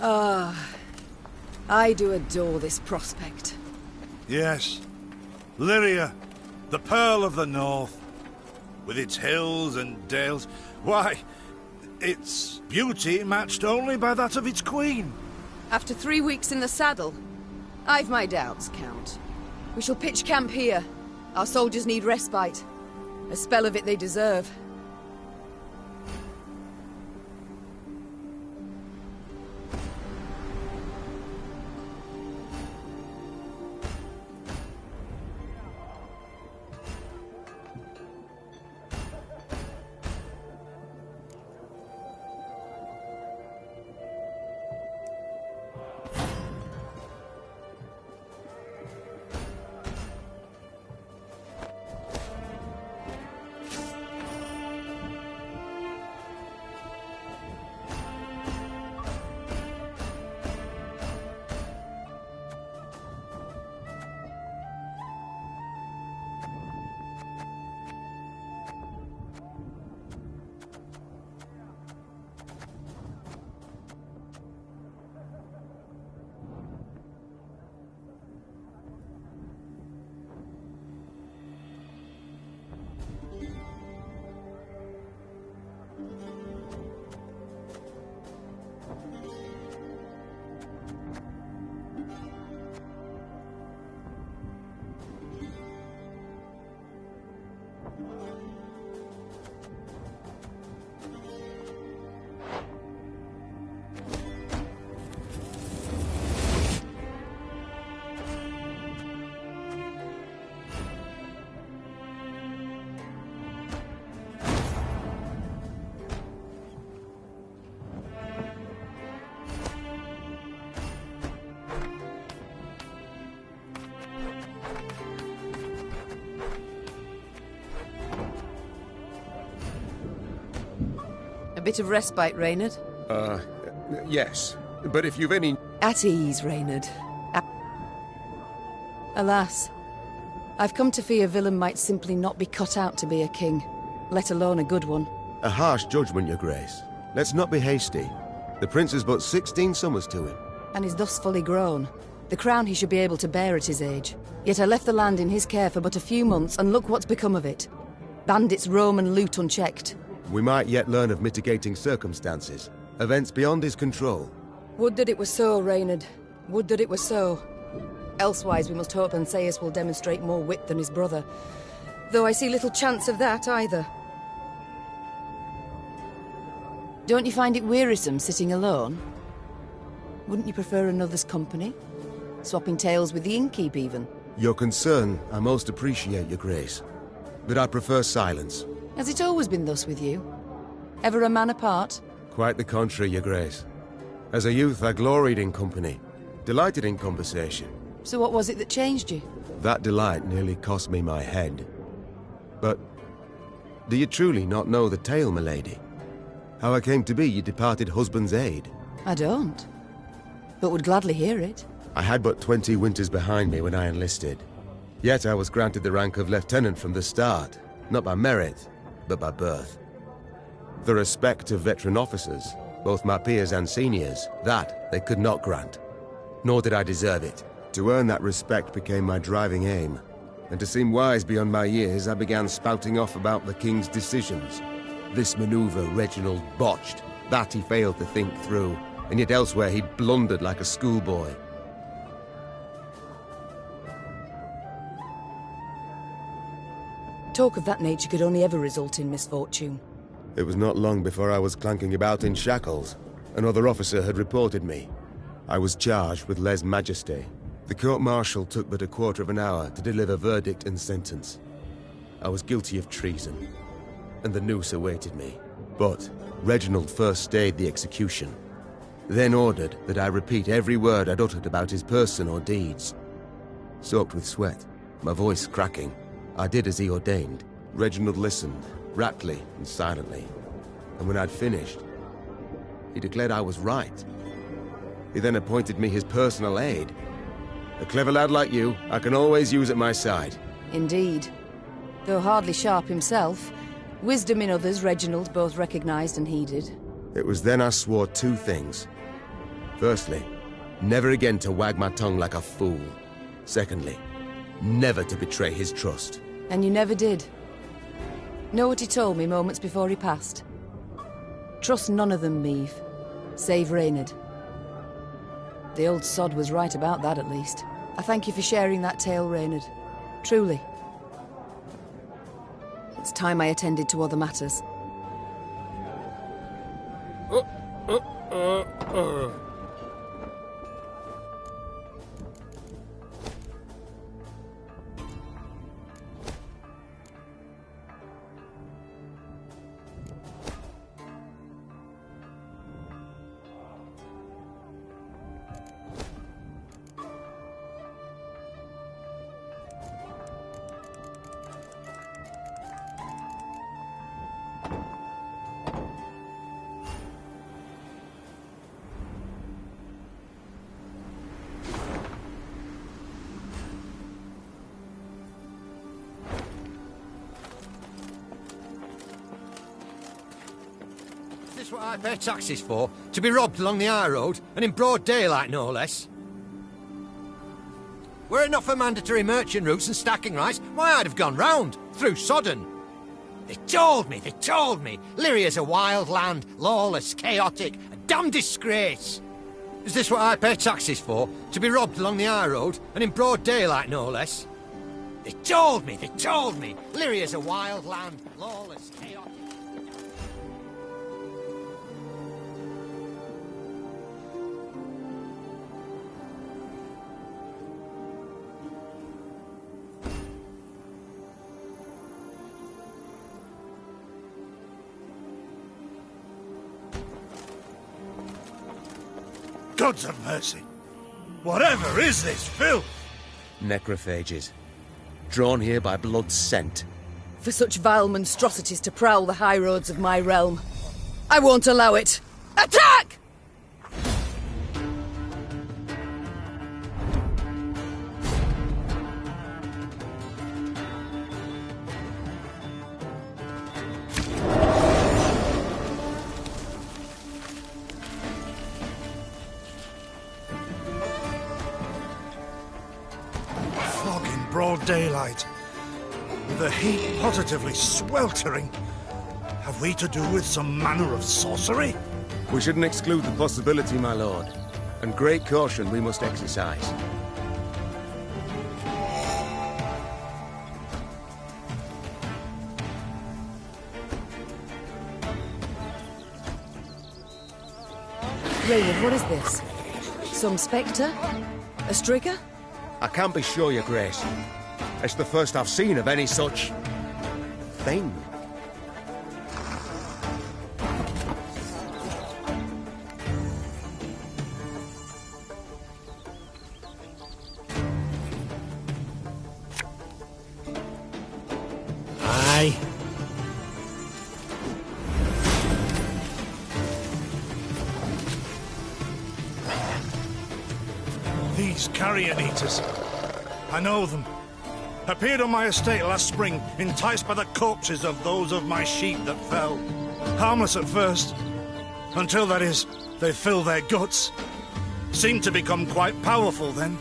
Ah, I do adore this prospect. Yes. Lyria, the Pearl of the North. With its hills and dales. Why, its beauty matched only by that of its queen. After 3 weeks in the saddle, I've my doubts, Count. We shall pitch camp here. Our soldiers need respite. A spell of it they deserve. A bit of respite, Reynard? Yes. But if you've any... At ease, Reynard. Alas, I've come to fear Willem might simply not be cut out to be a king, let alone a good one. A harsh judgment, Your Grace. Let's not be hasty. The prince is but 16 summers to him. And is thus fully grown. The crown he should be able to bear at his age. Yet I left the land in his care for but a few months, and look what's become of it. Bandits roam and loot unchecked. We might yet learn of mitigating circumstances. Events beyond his control. Would that it were so, Reynard. Would that it were so. Elsewise we must hope Ancaeus will demonstrate more wit than his brother. Though I see little chance of that either. Don't you find it wearisome sitting alone? Wouldn't you prefer another's company? Swapping tales with the innkeep, even? Your concern I most appreciate, Your Grace. But I prefer silence. Has it always been thus with you? Ever a man apart? Quite the contrary, Your Grace. As a youth, I gloried in company, delighted in conversation. So what was it that changed you? That delight nearly cost me my head. But do you truly not know the tale, milady? How I came to be your departed husband's aide? I don't, but would gladly hear it. I had but 20 winters behind me when I enlisted. Yet I was granted the rank of lieutenant from the start, not by merit, but by birth. The respect of veteran officers, both my peers and seniors, that they could not grant. Nor did I deserve it. To earn that respect became my driving aim. And to seem wise beyond my years, I began spouting off about the king's decisions. This maneuver Reginald botched, that he failed to think through, and yet elsewhere he blundered like a schoolboy. Talk of that nature could only ever result in misfortune. It was not long before I was clanking about in shackles. Another officer had reported me. I was charged with lèse-majesté. The court-martial took but a quarter of an hour to deliver verdict and sentence. I was guilty of treason, and the noose awaited me. But Reginald first stayed the execution, then ordered that I repeat every word I'd uttered about his person or deeds. Soaked with sweat, my voice cracking, I did as he ordained. Reginald listened, raptly and silently, and when I'd finished, he declared I was right. He then appointed me his personal aide. A clever lad like you, I can always use at my side. Indeed. Though hardly sharp himself, wisdom in others Reginald both recognized and heeded. It was then I swore two things. Firstly, never again to wag my tongue like a fool. Secondly, never to betray his trust. And you never did. Know what he told me moments before he passed? Trust none of them, Meave. Save Reynard. The old sod was right about that, at least. I thank you for sharing that tale, Reynard. Truly. It's time I attended to other matters. Is this what I pay taxes for? To be robbed along the high road, and in broad daylight, no less? Were it not for mandatory merchant routes and stacking rights, why, I'd have gone round, through Sodden. They told me, Lyria's a wild land, lawless, chaotic, a damn disgrace. Is this what I pay taxes for? To be robbed along the high road, and in broad daylight, no less? They told me, Lyria's a wild land, lawless, chaotic... Gods of mercy! Whatever is this filth? Necrophages. Drawn here by blood scent. For such vile monstrosities to prowl the high roads of my realm. I won't allow it! Attack! Broad daylight. The heat positively sweltering. Have we to do with some manner of sorcery? We shouldn't exclude the possibility, my lord. And great caution we must exercise. Reynard, what is this? Some spectre? A strigger? I can't be sure, Your Grace. It's the first I've seen of any such... thing. Aye. These carrion eaters. I know them. Appeared on my estate last spring, enticed by the corpses of those of my sheep that fell. Harmless at first. Until, that is, they fill their guts. Seemed to become quite powerful then.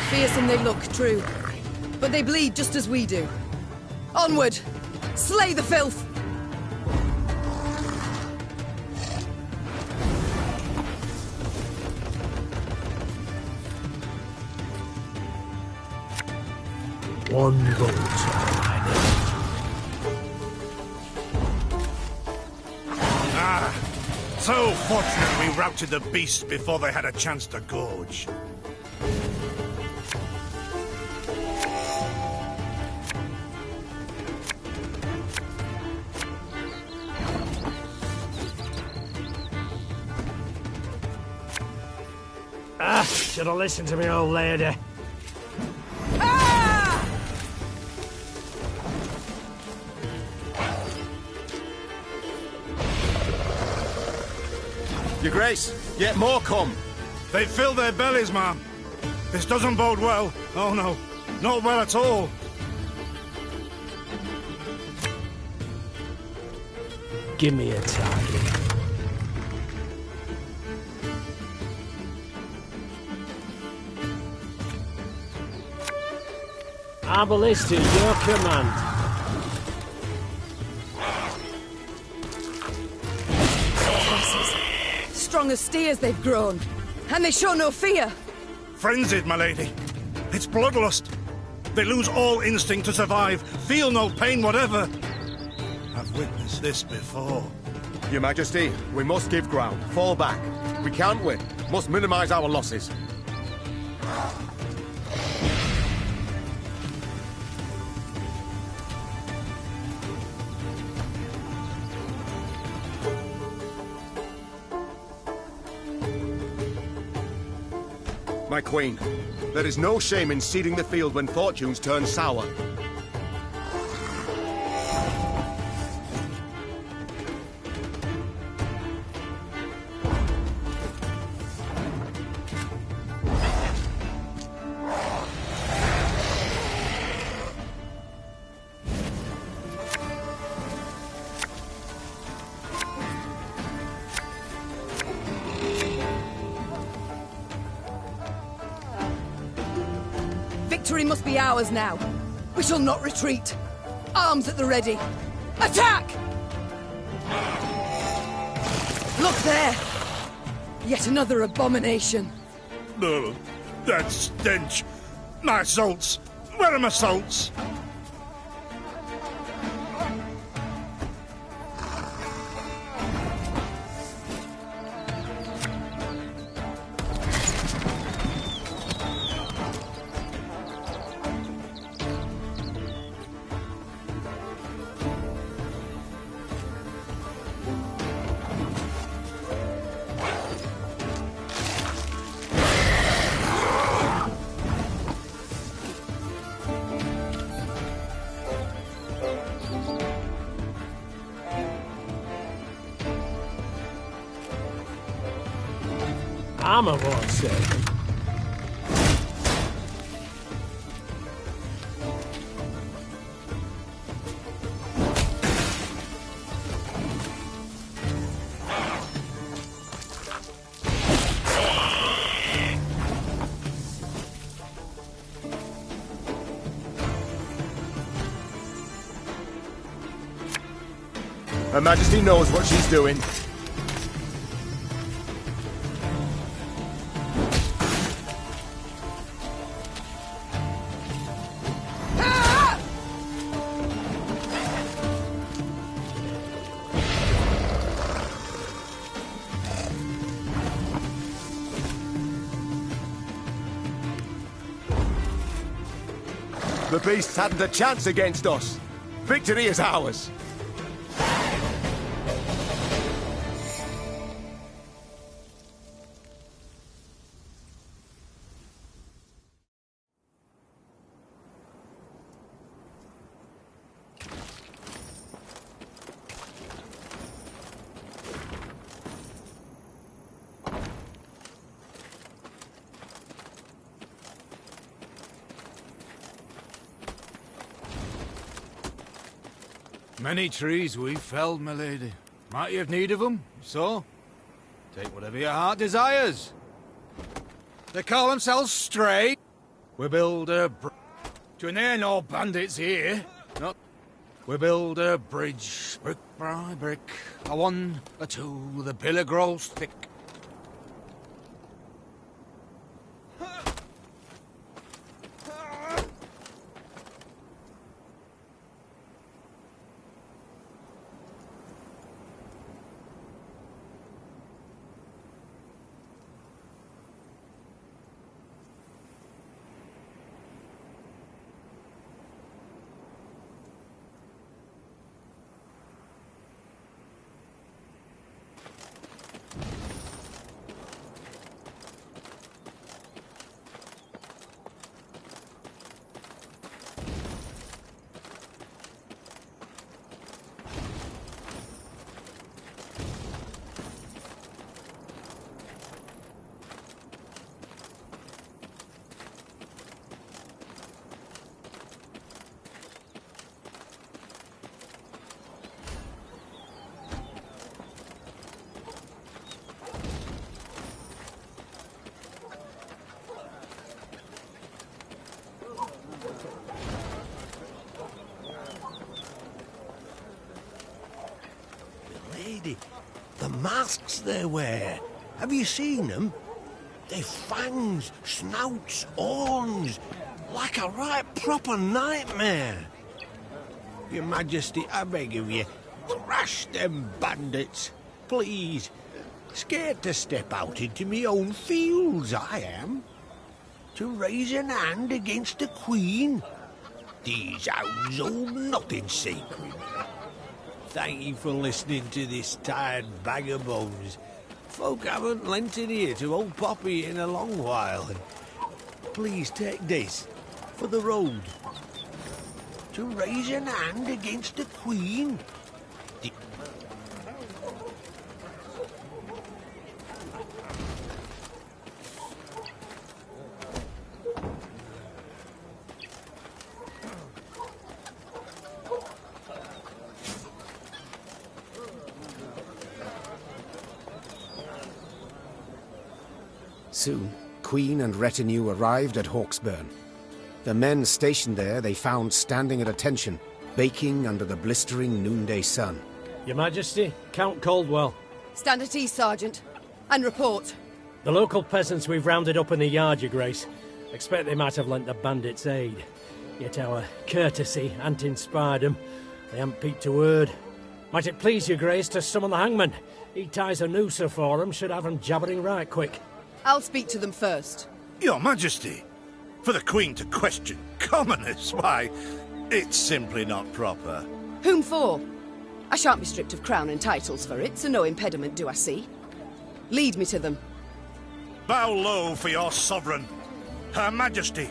Fearsome they look, true. But they bleed just as we do. Onward! Slay the filth! One bolt. So fortunate we routed the beasts before they had a chance to gorge. Should have listened to me old lady. Your Grace, yet more come. They fill their bellies, ma'am. This doesn't bode well. Oh no, not well at all. Give me a target. Our ballista, your command. Strong as steers they've grown, and they show no fear. Frenzied, my lady. It's bloodlust. They lose all instinct to survive, feel no pain whatever. I've witnessed this before. Your Majesty, we must give ground. Fall back. We can't win. Must minimize our losses. My queen, there is no shame in ceding the field when fortunes turn sour. Victory must be ours now. We shall not retreat. Arms at the ready. Attack! Look there! Yet another abomination. Ugh, that stench. My salts. Where are my salts? Armor won't save them. Her Majesty knows what she's doing. The beasts hadn't a chance against us. Victory is ours. Many trees we've felled, my lady. Might you have need of them? So, take whatever your heart desires. They call themselves Stray. We build a bridge. And there are no bandits here. Not. We build a bridge, brick by brick. A one, a two, the pillar grows thick. milady. The masks they wear. Have you seen them? They've fangs, snouts, horns. Like a right proper nightmare. Your Majesty, I beg of you, thrash them bandits, please. Scared to step out into me own fields, I am. To raise an hand against the Queen? These hounds hold nothing sacred. Thank you for listening to this tired bag of bones. Folk haven't lent an ear to old Poppy in a long while. Please take this for the road. To raise an hand against the Queen? Soon, Queen and retinue arrived at Hawksburn. The men stationed there they found standing at attention, baking under the blistering noonday sun. Your Majesty, Count Caldwell. Stand at ease, Sergeant, and report. The local peasants we've rounded up in the yard, Your Grace. Expect they might have lent the bandits aid. Yet our courtesy hadn't inspired them. They haven't peeped a word. Might it please Your Grace to summon the hangman? He ties a noose for them, should have them jabbering right quick. I'll speak to them first. Your Majesty, for the Queen to question commoners, why, it's simply not proper. Whom for? I shan't be stripped of crown and titles for it, so no impediment do I see. Lead me to them. Bow low for your sovereign, Her Majesty,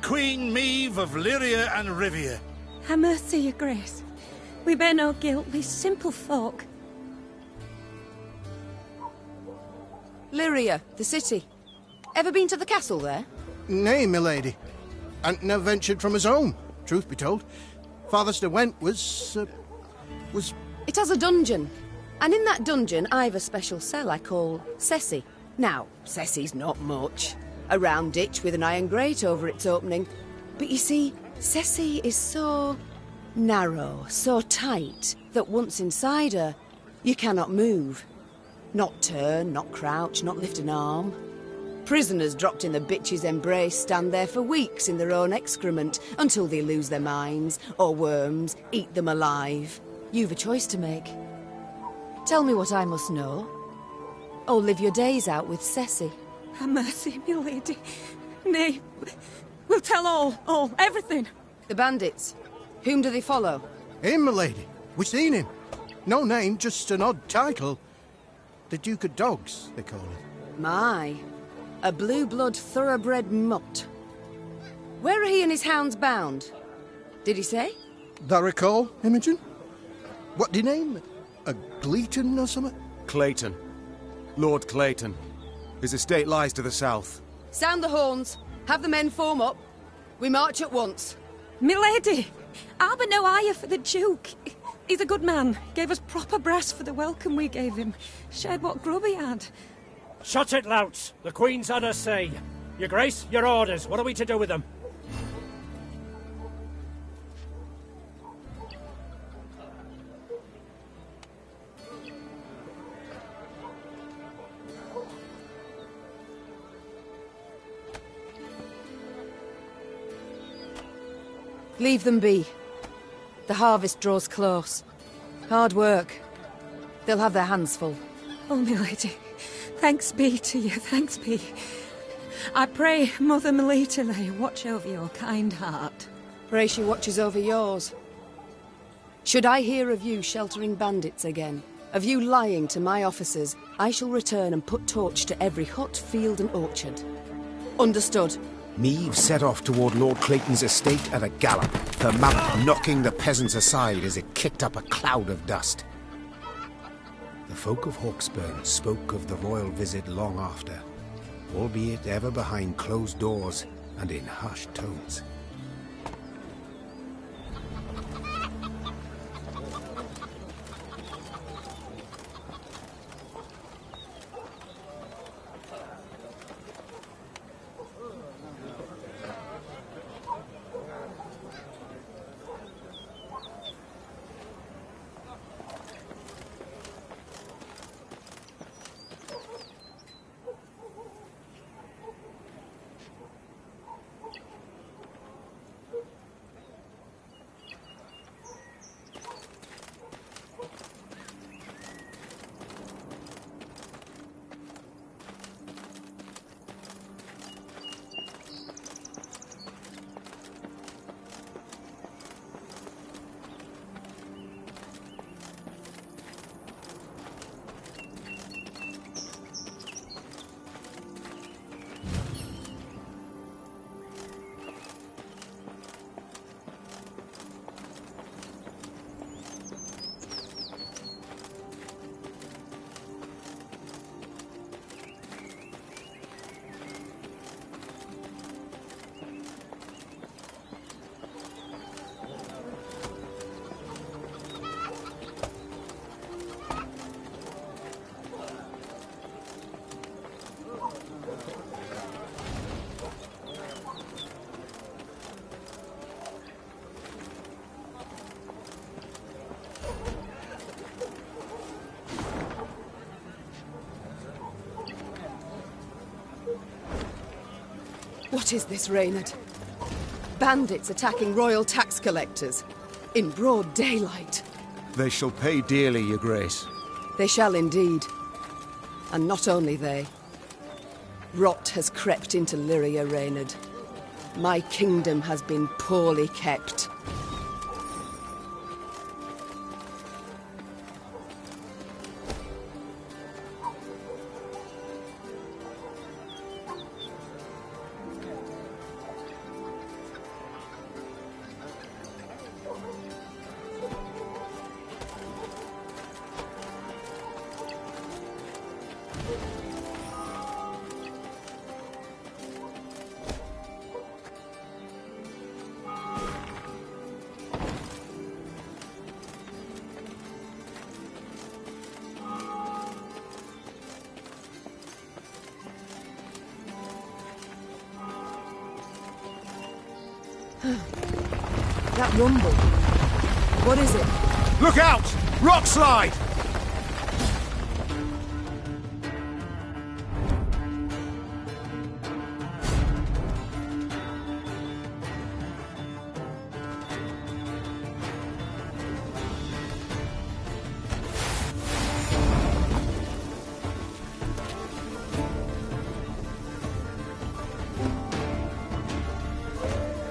Queen Meve of Lyria and Rivia. Ha' mercy, Your Grace. We bear no guilt, we simple folk. Lyria, the city. Ever been to the castle there? Nay, milady. And never ventured from his home, truth be told. Farthest I went was... It has a dungeon. And in that dungeon, I've a special cell I call Ceci. Now, Ceci's not much. A round ditch with an iron grate over its opening. But you see, Ceci is so narrow, so tight, that once inside her, you cannot move. Not turn, not crouch, not lift an arm. Prisoners dropped in the bitch's embrace stand there for weeks in their own excrement until they lose their minds, or worms eat them alive. You've a choice to make. Tell me what I must know. Or live your days out with Ceci. Ha' mercy, milady. Nay, we'll tell all, everything. The bandits. Whom do they follow? Him, milady. We seen him. No name, just an odd title. The Duke of Dogs, they call it. My, a blue-blood thoroughbred mutt. Where are he and his hounds bound? Did he say? Thou recall, Imogen? What do you name? A Gleeton or something? Clayton. Lord Clayton. His estate lies to the south. Sound the horns. Have the men form up. We march at once. Milady, I've no ire for the Duke. He's a good man. Gave us proper brass for the welcome we gave him. Shared what grub he had. Shut it, louts. The Queen's had her say. Your Grace, your orders. What are we to do with them? Leave them be. The harvest draws close. Hard work. They'll have their hands full. Oh, milady, thanks be to you, thanks be. I pray Mother Melita lay watch over your kind heart. Pray she watches over yours. Should I hear of you sheltering bandits again, of you lying to my officers, I shall return and put torch to every hut, field and orchard. Understood. Meve set off toward Lord Clayton's estate at a gallop, her mount knocking the peasants aside as it kicked up a cloud of dust. The folk of Hawksburn spoke of the royal visit long after, albeit ever behind closed doors and in hushed tones. What is this, Reynard? Bandits attacking royal tax collectors in broad daylight. They shall pay dearly, Your Grace. They shall indeed. And not only they. Rot has crept into Lyria, Reynard. My kingdom has been poorly kept. That rumble. What is it? Look out! Rock slide!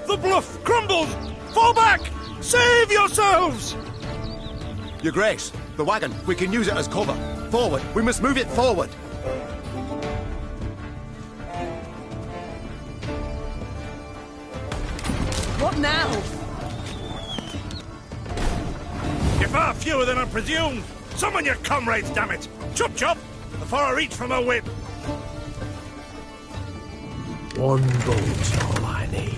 The bluff crumbles! Fall back! Save yourselves! Your Grace, the wagon. We can use it as cover. Forward. We must move it forward. What now? You're far fewer than I presumed. Summon your comrades, damn it! Chop chop! Before I reach for my whip. One boat's all I need.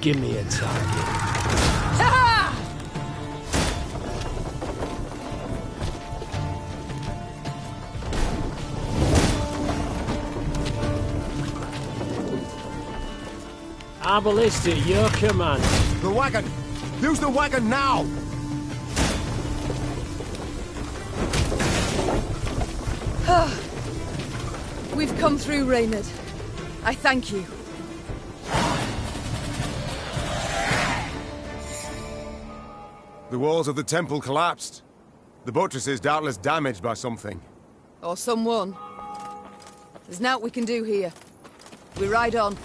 Give me a target. Our ballista, your command. The wagon! Use the wagon now! We've come through, Reynard. I thank you. The walls of the temple collapsed. The buttress is doubtless damaged by something. Or someone. There's naught we can do here. We ride on.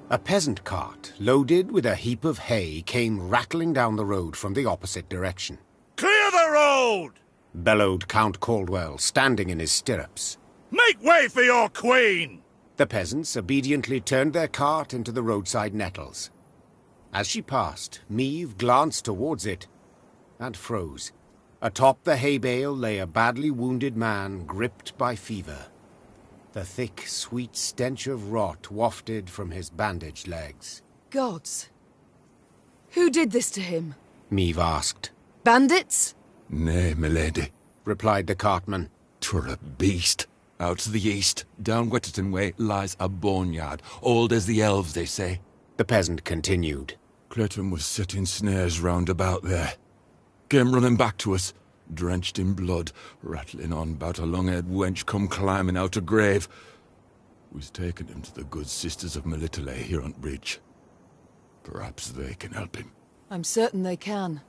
A peasant cart, loaded with a heap of hay, came rattling down the road from the opposite direction. Clear the road! Bellowed Count Caldwell, standing in his stirrups. Make way for your queen! The peasants obediently turned their cart into the roadside nettles. As she passed, Meave glanced towards it and froze. Atop the hay bale lay a badly wounded man gripped by fever. The thick, sweet stench of rot wafted from his bandaged legs. Gods. Who did this to him? Meave asked. Bandits? Nay, milady, Replied the cartman. 'twere a beast. Out to the east, down Wetterton way, lies a boneyard, old as the elves, they say. The peasant continued. Clayton was setting snares round about there. Came running back to us, drenched in blood, rattling on about a long-haired wench come climbing out a grave. We's taken him to the good sisters of Melitele here on Bridge. Perhaps they can help him. I'm certain they can.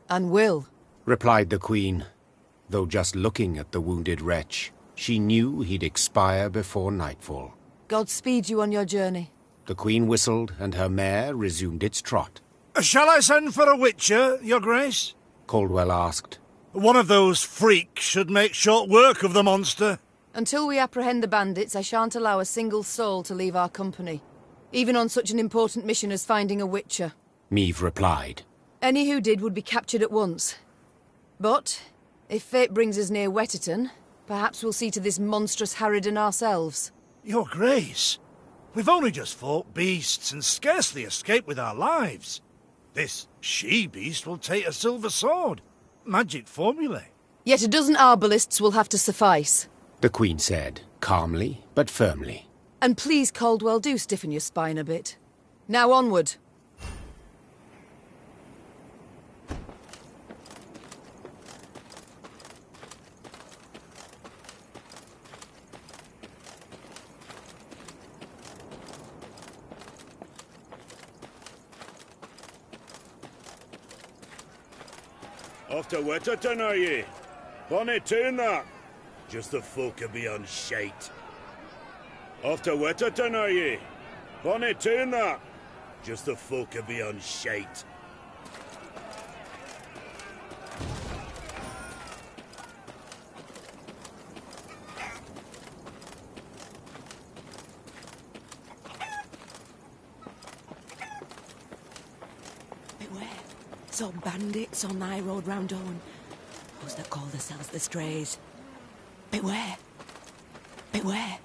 And will. Replied the queen. Though just looking at the wounded wretch, she knew he'd expire before nightfall. God speed you on your journey. The queen whistled, and her mare resumed its trot. Shall I send for a witcher, your grace? Caldwell asked. One of those freaks should make short work of the monster. Until we apprehend the bandits, I shan't allow a single soul to leave our company. Even on such an important mission as finding a witcher. Meave replied. Any who did would be captured at once. But, If fate brings us near Wetterton, perhaps we'll see to this monstrous harridan ourselves. Your Grace, we've only just fought beasts and scarcely escaped with our lives. This she-beast will take a silver sword. Magic formulae. Yet a dozen arbalists will have to suffice. The Queen said, calmly but firmly. And please, Caldwell, do stiffen your spine a bit. Now onward. Off to Wetterton, are ye? Bonny tune, that. Just the folk of beyond shite. Off to Wetterton, are ye? Bonny tune, that. Just the folk of beyond shite. Beware. Some bandits on thy road round Owen. Those that call themselves the Strays. Beware. Beware.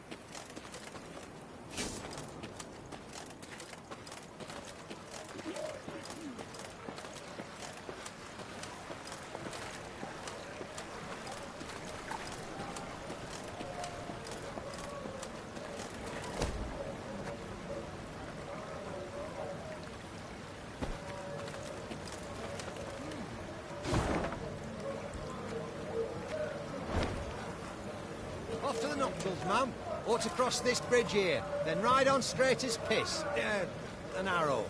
Off to the nuptials, ma'am. Ought to cross this bridge here, then ride on straight as piss. An arrow.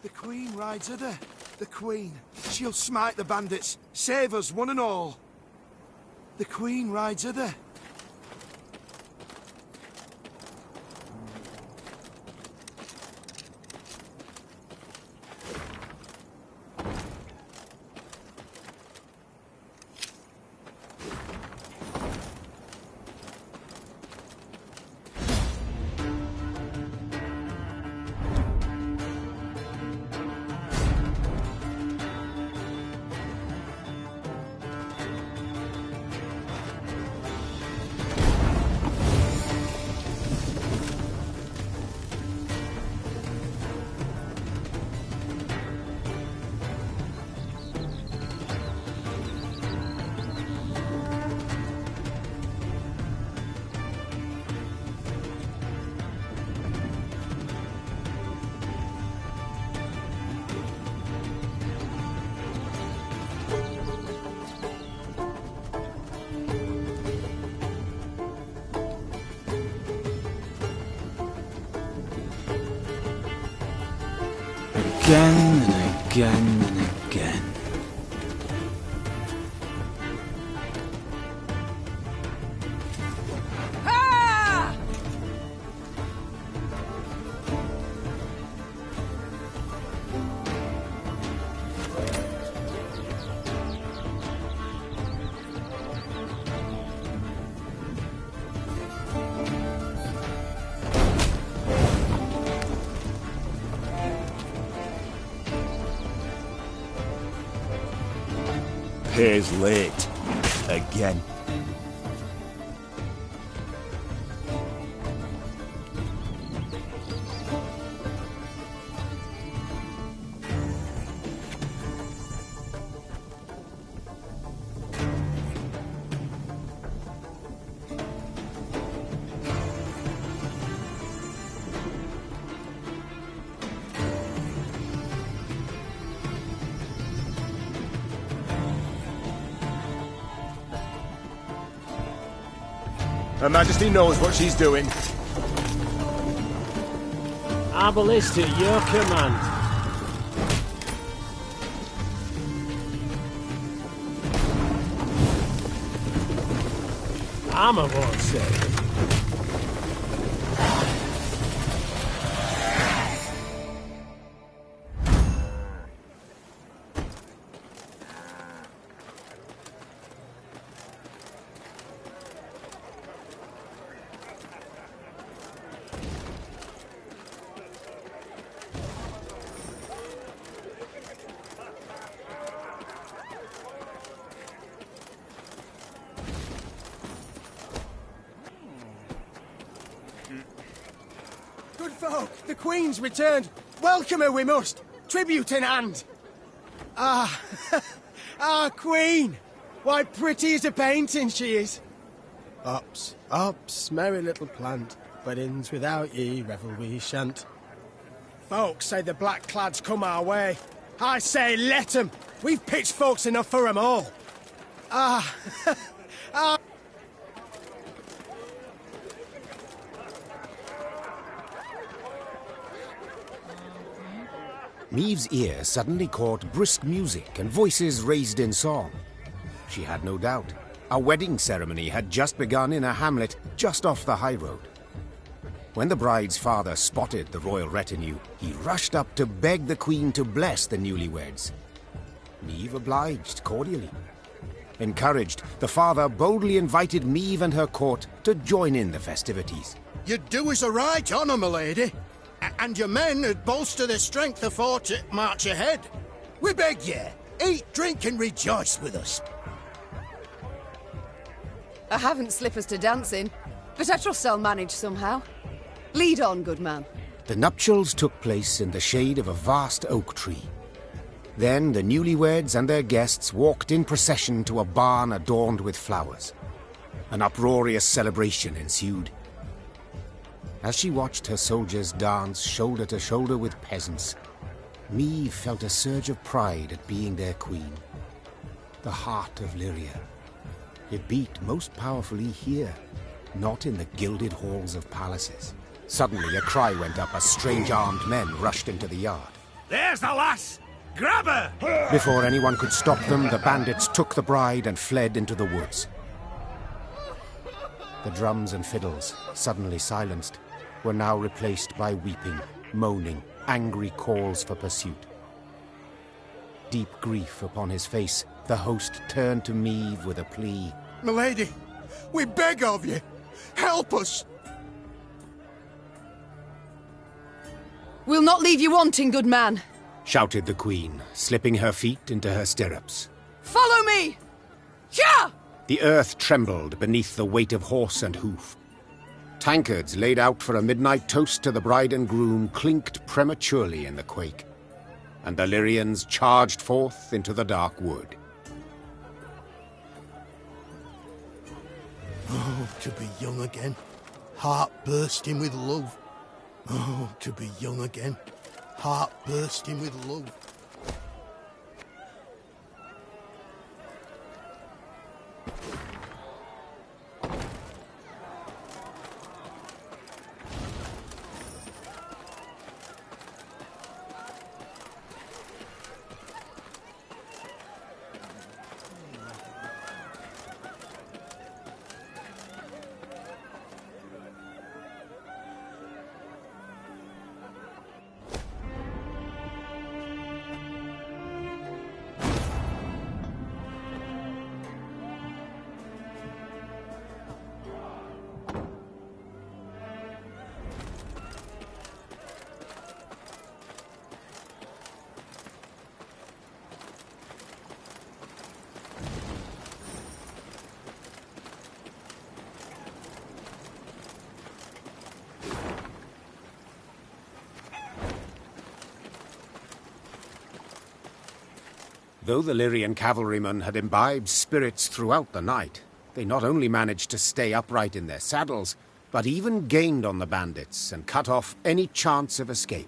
The Queen rides hither. The Queen. She'll smite the bandits. Save us, one and all. The Queen rides hither. Again and again and again. Pays late. Again. Her Majesty knows what she's doing. Arbalist at your command. Armor won't save. Good folk, the Queen's returned. Welcome her we must. Tribute in hand. Queen. Why, pretty as a painting she is. Ups, ups, merry little plant. Weddings without ye, revel we shan't. Folks say the black-clads come our way. I say let 'em. We've pitchforks enough for 'em all. Maeve's ear suddenly caught brisk music and voices raised in song. She had no doubt. A wedding ceremony had just begun in a hamlet just off the high road. When the bride's father spotted the royal retinue, he rushed up to beg the Queen to bless the newlyweds. Maeve obliged cordially. Encouraged, the father boldly invited Maeve and her court to join in the festivities. You do us a right honour, my lady. And your men would bolster their strength afore to march ahead. We beg ye, eat, drink and rejoice with us. I haven't slippers to dance in, but I trust I'll manage somehow. Lead on, good man. The nuptials took place in the shade of a vast oak tree. Then the newlyweds and their guests walked in procession to a barn adorned with flowers. An uproarious celebration ensued. As she watched her soldiers dance shoulder to shoulder with peasants, Maeve felt a surge of pride at being their queen. The heart of Lyria. It beat most powerfully here, not in the gilded halls of palaces. Suddenly a cry went up as strange armed men rushed into the yard. There's the lass! Grab her! Before anyone could stop them, the bandits took the bride and fled into the woods. The drums and fiddles, suddenly silenced, were now replaced by weeping, moaning, angry calls for pursuit. Deep grief upon his face, the host turned to Maeve with a plea. Milady, we beg of you, help us! We'll not leave you wanting, good man. Shouted the Queen, slipping her feet into her stirrups. Follow me! Yeah! The earth trembled beneath the weight of horse and hoof. Tankards laid out for a midnight toast to the bride and groom clinked prematurely in the quake, and the Lyrians charged forth into the dark wood. Oh, to be young again, heart bursting with love. Oh, to be young again, heart bursting with love. Though the Lyrian cavalrymen had imbibed spirits throughout the night, they not only managed to stay upright in their saddles, but even gained on the bandits and cut off any chance of escape.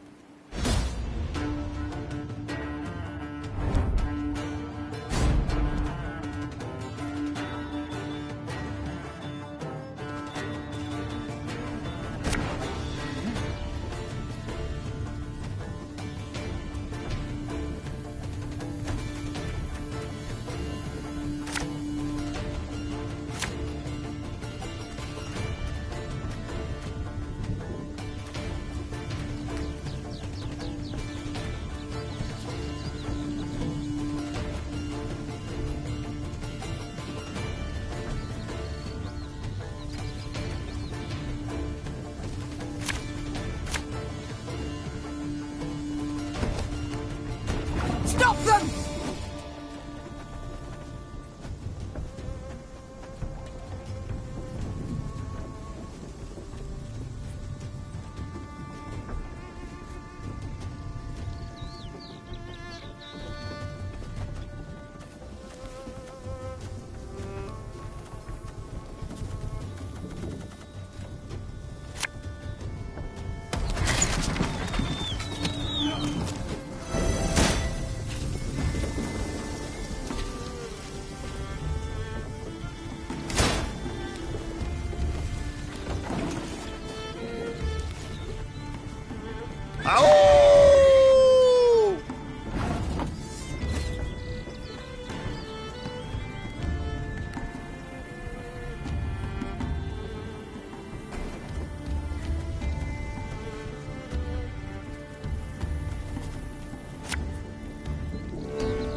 Ow!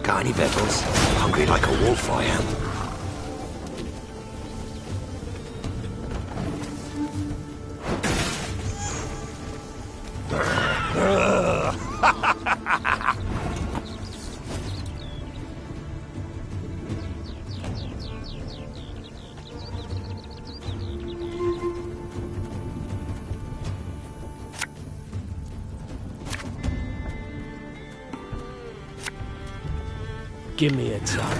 Got any victuals? Hungry like a wolf, I am. Give me a target.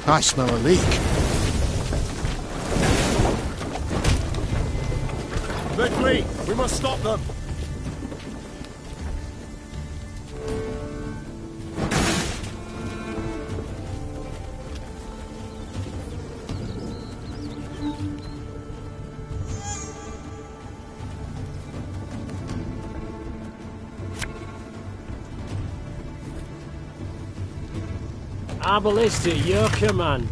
I smell a leak. Victory! We must stop them! Arbalist at your command.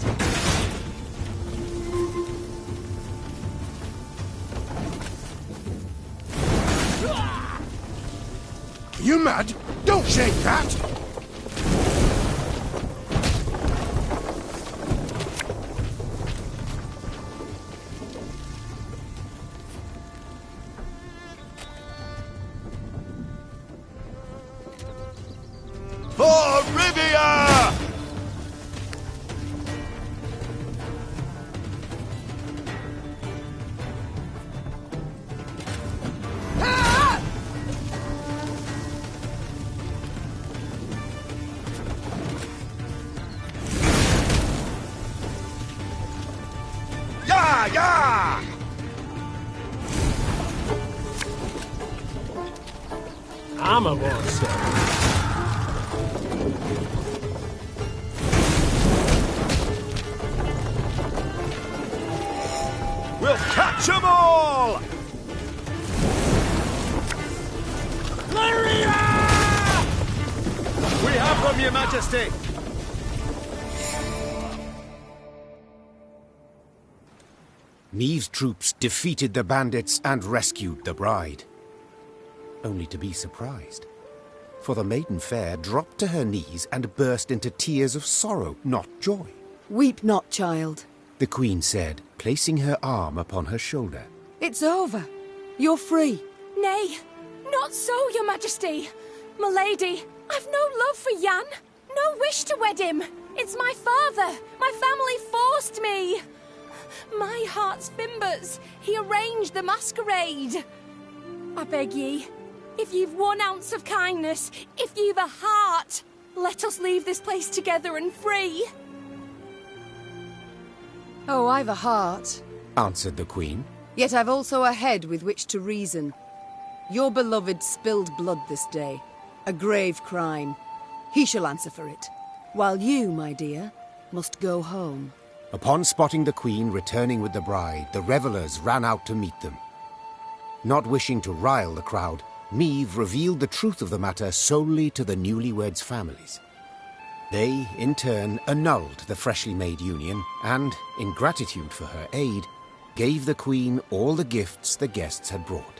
Are you mad? Don't shake that! For Rivia! Yeah, yeah! I'm a monster. We'll catch them all! Lyria! We have them, Your Majesty! Neve's troops defeated the bandits and rescued the bride. Only to be surprised. For the maiden fair dropped to her knees and burst into tears of sorrow, not joy. Weep not, child. The Queen said, placing her arm upon her shoulder. It's over. You're free. Nay, not so, Your Majesty. My lady, I've no love for Jan. No wish to wed him. It's my father. My family forced me. My heart's fimbers. He arranged the masquerade. I beg ye, if you've 1 ounce of kindness, if you've a heart, let us leave this place together and free. Oh, I've a heart. Answered the Queen. Yet I've also a head with which to reason. Your beloved spilled blood this day. A grave crime. He shall answer for it. While you, my dear, must go home. Upon spotting the Queen returning with the bride, the revellers ran out to meet them. Not wishing to rile the crowd, Meve revealed the truth of the matter solely to the newlyweds' families. They, in turn, annulled the freshly made union and, in gratitude for her aid, gave the Queen all the gifts the guests had brought.